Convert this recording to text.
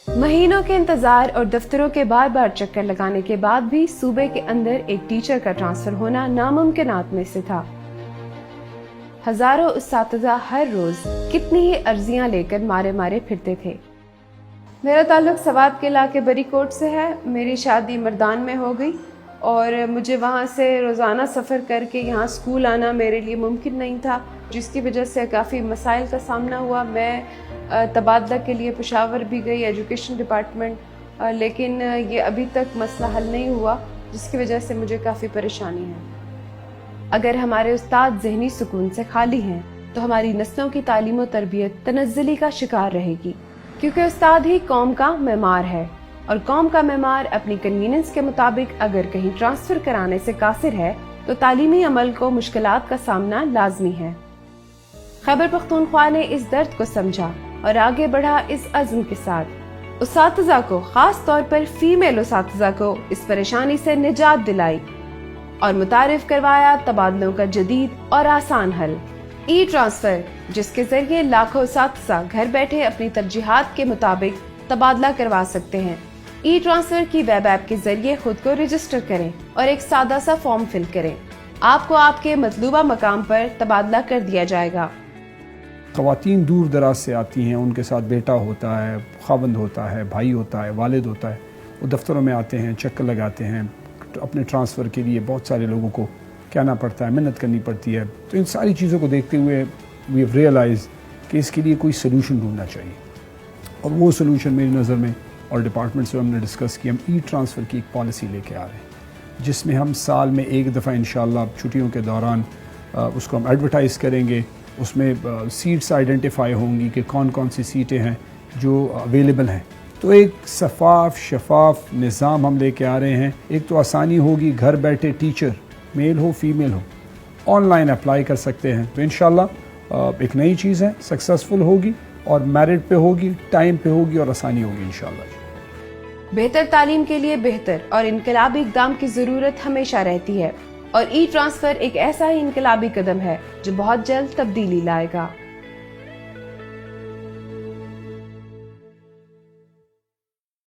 महीनों के इंतजार और दफ्तरों के बार बार चक्कर लगाने के बाद भी सूबे के अंदर एक टीचर का ट्रांसफर होना नामुमकिनात में से था। हजारों उस्ताद हर रोज कितनी ही अर्जियां लेकर मारे मारे फिरते थे। मेरा ताल्लुक सवात के इलाके बरीकोट से है। मेरी शादी मर्दान में हो गई और मुझे वहाँ से रोज़ाना सफ़र करके यहाँ स्कूल आना मेरे लिए मुमकिन नहीं था, जिसकी वजह से काफ़ी मसाइल का सामना हुआ। मैं तबादला के लिए पेशावर भी गई, एजुकेशन डिपार्टमेंट, लेकिन ये अभी तक मसला हल नहीं हुआ, जिसकी वजह से मुझे काफ़ी परेशानी है। अगर हमारे उस्ताद ज़हनी सुकून से खाली हैं तो हमारी नस्लों की तालीम और तरबियत तनज़्ज़ुली का शिकार रहेगी, क्योंकि उस्ताद ही कौम का मेमार है और कौम का मेमार अपनी कन्वीनियंस के मुताबिक अगर कहीं ट्रांसफ़र कराने से कासिर है तो तालीमी अमल को मुश्किलात का सामना लाजमी है। खैबर पख्तूनख्वा ने इस दर्द को समझा और आगे बढ़ा इस अज़्म के साथ। उस्ताज़ा को, खास तौर पर फीमेल उस्ताज़ा को इस परेशानी से निजात दिलाई और मुतारिफ करवाया तबादलों का जदीद और आसान हल, ई ट्रांसफर, जिसके जरिए लाखों उस्ताज़ा घर बैठे अपनी तरजीहात के मुताबिक तबादला करवा सकते हैं। ई ट्रांसफर की वेब ऐप के जरिए खुद को रजिस्टर करें और एक सादा सा फॉर्म फिल करें। आपको आपके मतलूबा मकाम पर तबादला कर दिया जाएगा। ख़वातीन दूर दराज से आती हैं, उनके साथ बेटा होता है, ख़ावंद होता है, भाई होता है, वालिद होता है, वो दफ्तरों में आते हैं, चक्कर लगाते हैं। अपने ट्रांसफ़र के लिए बहुत सारे लोगों को कहना पड़ता है, मेहनत करनी पड़ती है। तो इन सारी चीज़ों को देखते हुए वी हैव रियलाइज़ कि इसके लिए कोई सलूशन ढूंढना चाहिए, और वो सलूशन मेरी नज़र में और डिपार्टमेंट से हमने डिस्कस किया। हम ई ट्रांसफ़र की एक पॉलिसी लेके आ रहे हैं, जिसमें हम साल में एक दफ़ा इंशाअल्लाह छुट्टियों के दौरान उसको हम एडवर्टाइज़ करेंगे। उसमें सीट्स आइडेंटिफाई होंगी कि कौन कौन सी सीटें हैं जो अवेलेबल हैं। तो एक शफाफ निज़ाम हम लेके आ रहे हैं। एक तो आसानी होगी, घर बैठे टीचर मेल हो फीमेल हो ऑनलाइन अप्लाई कर सकते हैं। तो इंशाअल्लाह एक नई चीज़ है, सक्सेसफुल होगी और मेरिट पे होगी, टाइम पे होगी और आसानी होगी इंशाअल्लाह। बेहतर तालीम के लिए बेहतर और इनकलाबी इक़दाम की ज़रूरत हमेशा रहती है, और ई ट्रांसफ़र एक ऐसा ही इनकलाबी कदम है जो बहुत जल्द तब्दीली लाएगा।